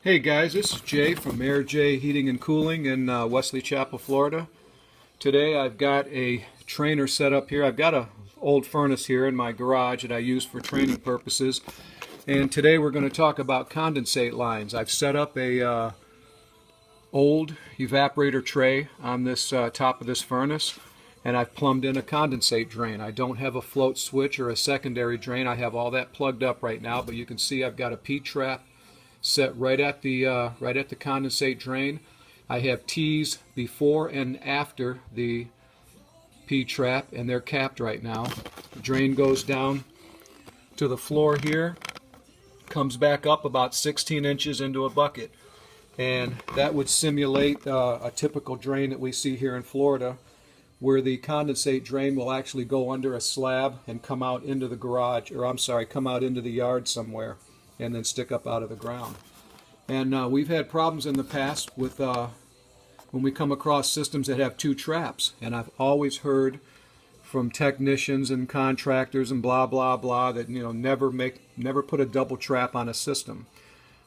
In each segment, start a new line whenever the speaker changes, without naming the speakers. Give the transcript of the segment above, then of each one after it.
Hey guys, this is Jay from Air J Heating and Cooling in Wesley Chapel, Florida. Today I've got a trainer set up here. I've got an old furnace here in my garage that I use for training purposes. And today we're going to talk about condensate lines. I've set up a old evaporator tray on this top of this furnace, and I've plumbed in a condensate drain. I don't have a float switch or a secondary drain. I have all that plugged up right now, but you can see I've got a P-trap set right at the condensate drain. I have T's before and after the P-trap, and they're capped right now. The drain goes down to the floor here, comes back up about 16 inches into a bucket, and that would simulate a typical drain that we see here in Florida, where the condensate drain will actually go under a slab and come out into the garage, or I'm sorry, come out into the yard somewhere and then stick up out of the ground. And we've had problems in the past with when we come across systems that have two traps, and I've always heard from technicians and contractors and blah blah blah that never put a double trap on a system,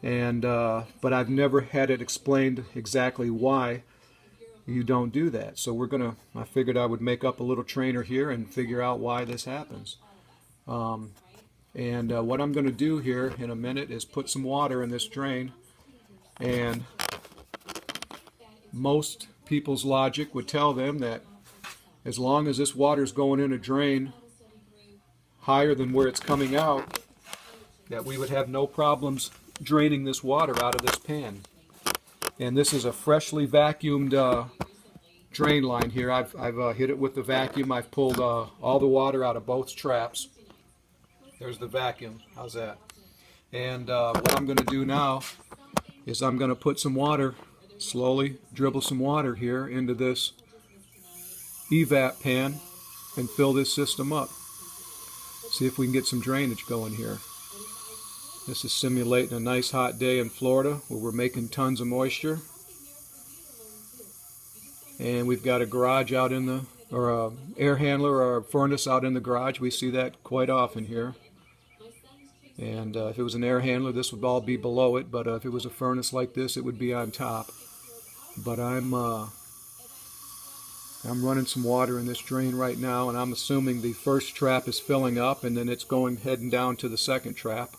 and but I've never had it explained exactly why you don't do that. So I figured I would make up a little trainer here and figure out why this happens. What I'm going to do here in a minute is put some water in this drain, and most people's logic would tell them that as long as this water is going in a drain higher than where it's coming out, that we would have no problems draining this water out of this pan. And this is a freshly vacuumed drain line here. I've hit it with the vacuum. I've pulled all the water out of both traps. There's the vacuum. How's that? And what I'm going to do now is I'm going to put some water, slowly dribble some water here into this evap pan and fill this system up. See if we can get some drainage going here. This is simulating a nice hot day in Florida where we're making tons of moisture. And we've got a garage out in the, or a air handler or a furnace out in the garage. We see that quite often here. And if it was an air handler, this would all be below it, but if it was a furnace like this, it would be on top. But I'm running some water in this drain right now, and I'm assuming the first trap is filling up, and then it's heading down to the second trap.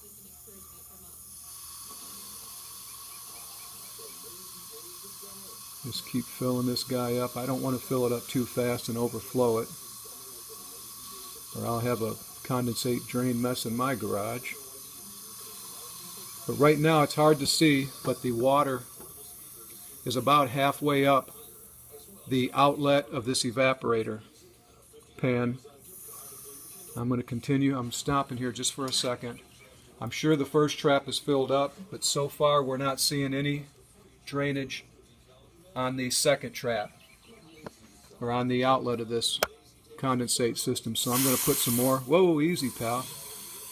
Just keep filling this guy up. I don't want to fill it up too fast and overflow it, or I'll have a condensate drain mess in my garage. But right now it's hard to see, but the water is about halfway up the outlet of this evaporator pan. I'm going to continue. I'm stopping here just for a second. I'm sure the first trap is filled up, but so far we're not seeing any drainage on the second trap or on the outlet of this condensate system. So I'm going to put some more, whoa, easy pal.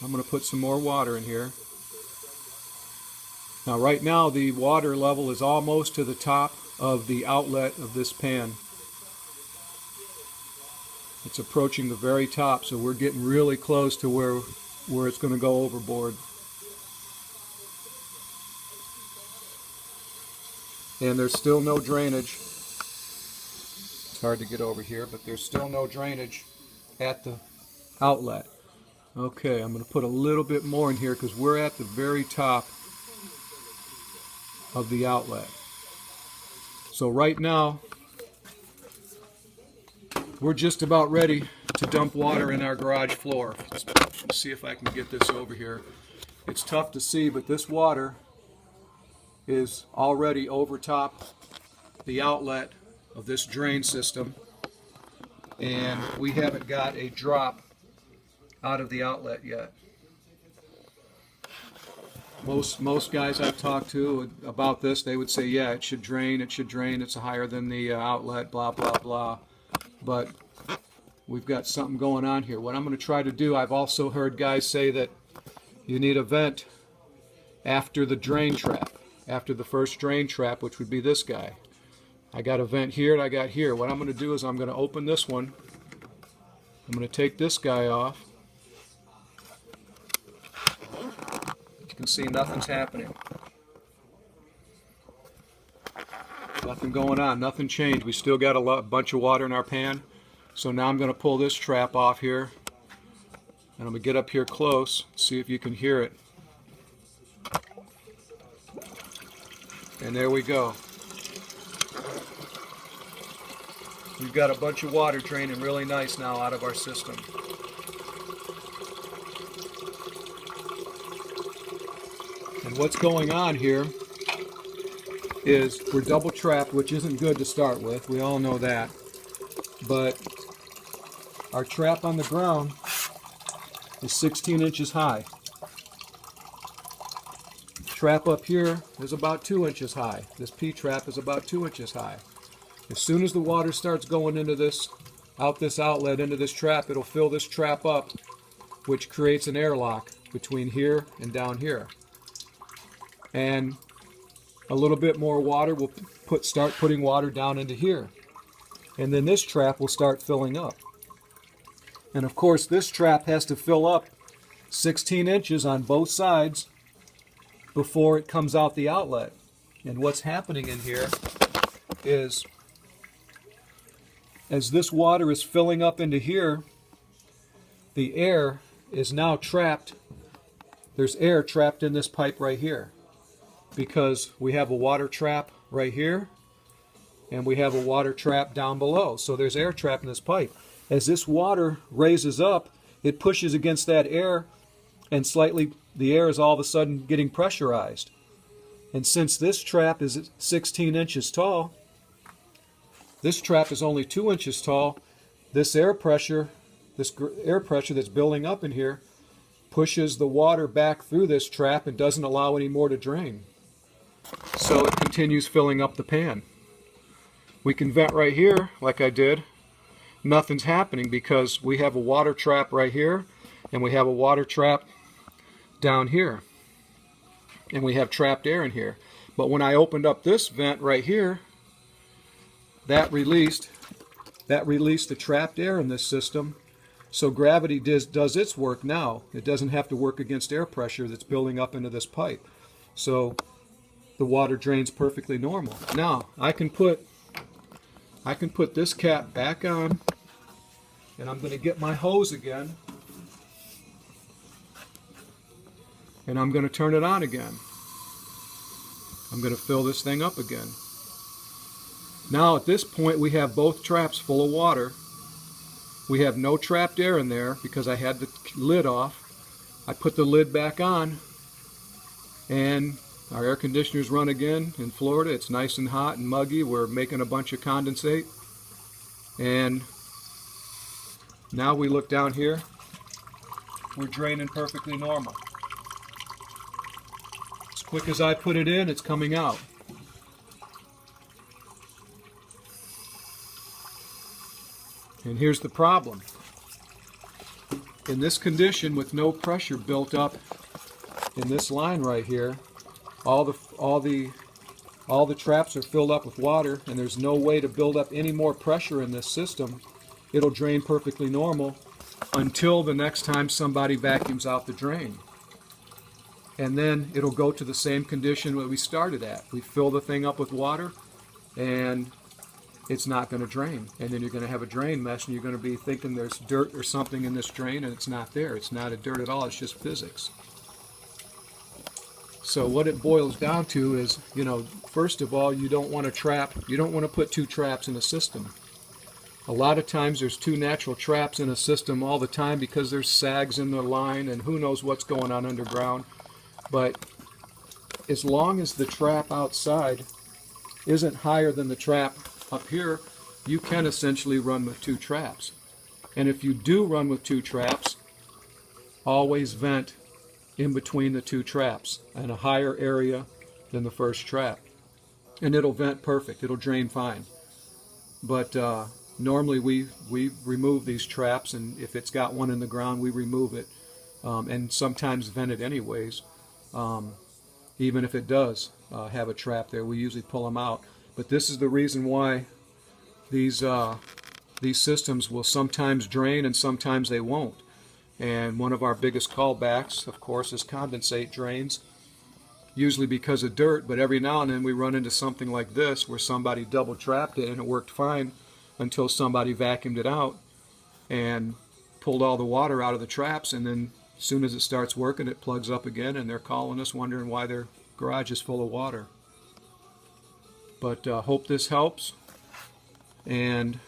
I'm going to put some more water in here. Now right now the water level is almost to the top of the outlet of this pan. It's approaching the very top, so we're getting really close to where it's going to go overboard. And there's still no drainage. It's hard to get over here, but there's still no drainage at the outlet. Okay, I'm going to put a little bit more in here because we're at the very top of the outlet. So right now, we're just about ready to dump water in our garage floor. Let's see if I can get this over here. It's tough to see, but this water is already over top the outlet of this drain system, and we haven't got a drop out of the outlet yet. Most guys I've talked to about this, they would say, yeah, it should drain, it's higher than the outlet, blah blah blah. But we've got something going on here. What I'm going to try to do, I've also heard guys say that you need a vent after the drain trap, after the first drain trap, which would be this guy. I got a vent here and I got here. What I'm going to do is I'm going to open this one. I'm going to take this guy off. You can see nothing's happening. Nothing going on, nothing changed. We still got a bunch of water in our pan. So now I'm going to pull this trap off here. And I'm going to get up here close, see if you can hear it. And there we go. We've got a bunch of water draining really nice now out of our system. And what's going on here is we're double trapped, which isn't good to start with. We all know that. But our trap on the ground is 16 inches high. Trap up here is about 2 inches high. This P-trap is about 2 inches high. As soon as the water starts going into this outlet, into this trap, it'll fill this trap up, which creates an airlock between here and down here. And a little bit more water will start putting water down into here. And then this trap will start filling up. And of course, this trap has to fill up 16 inches on both sides before it comes out the outlet. And what's happening in here is, as this water is filling up into here, the air is now trapped. There's air trapped in this pipe right here, because we have a water trap right here and we have a water trap down below. So there's air trapped in this pipe. As this water raises up, it pushes against that air, and slightly the air is all of a sudden getting pressurized. And since this trap is 16 inches tall, this trap is only 2 inches tall, this air pressure that's building up in here pushes the water back through this trap and doesn't allow any more to drain. So it continues filling up the pan. We can vent right here like I did. Nothing's happening because we have a water trap right here and we have a water trap down here. And we have trapped air in here. But when I opened up this vent right here, that released the trapped air in this system. So gravity does its work now. It doesn't have to work against air pressure that's building up into this pipe. So the water drains perfectly normal. Now I can put this cap back on, and I'm going to get my hose again, and I'm going to turn it on again. I'm going to fill this thing up again. Now at this point we have both traps full of water. We have no trapped air in there because I had the lid off. I put the lid back on, and our air conditioners run again in Florida. It's nice and hot and muggy. We're making a bunch of condensate. And now we look down here. We're draining perfectly normal. As quick as I put it in, it's coming out. And here's the problem. In this condition, with no pressure built up in this line right here, all the traps are filled up with water, and there's no way to build up any more pressure in this system. It'll drain perfectly normal until the next time somebody vacuums out the drain. And then it'll go to the same condition that we started at. We fill the thing up with water, and it's not going to drain. And then you're going to have a drain mesh, and you're going to be thinking there's dirt or something in this drain, and it's not there. It's not a dirt at all. It's just physics. So what it boils down to is, first of all, you don't want to put two traps in a system. A lot of times there's two natural traps in a system all the time because there's sags in the line and who knows what's going on underground. But as long as the trap outside isn't higher than the trap up here, you can essentially run with two traps. And if you do run with two traps, always vent in between the two traps and a higher area than the first trap, and it'll vent perfect. It'll drain fine. But normally we remove these traps, and if it's got one in the ground, we remove it, and sometimes vent it anyways. Even if it does have a trap there, we usually pull them out. But this is the reason why these systems will sometimes drain and sometimes they won't. And one of our biggest callbacks, of course, is condensate drains. usually because of dirt, but every now and then we run into something like this where somebody double trapped it and it worked fine until somebody vacuumed it out and pulled all the water out of the traps, and then as soon as it starts working it plugs up again and they're calling us wondering why their garage is full of water. But hope this helps, and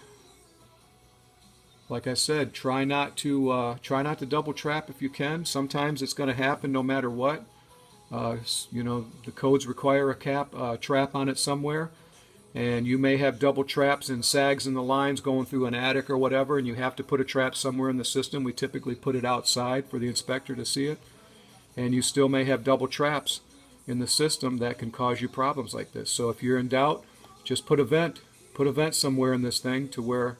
like I said, try not to double trap if you can. Sometimes it's going to happen no matter what. You know, the codes require a trap on it somewhere, and you may have double traps and sags in the lines going through an attic or whatever, and you have to put a trap somewhere in the system. We typically put it outside for the inspector to see it, and you still may have double traps in the system that can cause you problems like this. So if you're in doubt, just put a vent somewhere in this thing to where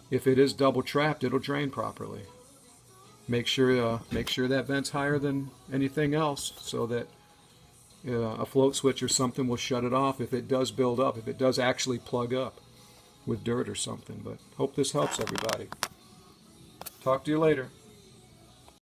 if it is double trapped, it'll drain properly. Make sure that vent's higher than anything else, so that a float switch or something will shut it off if it does build up, if it does actually plug up with dirt or something. But hope this helps everybody. Talk to you later.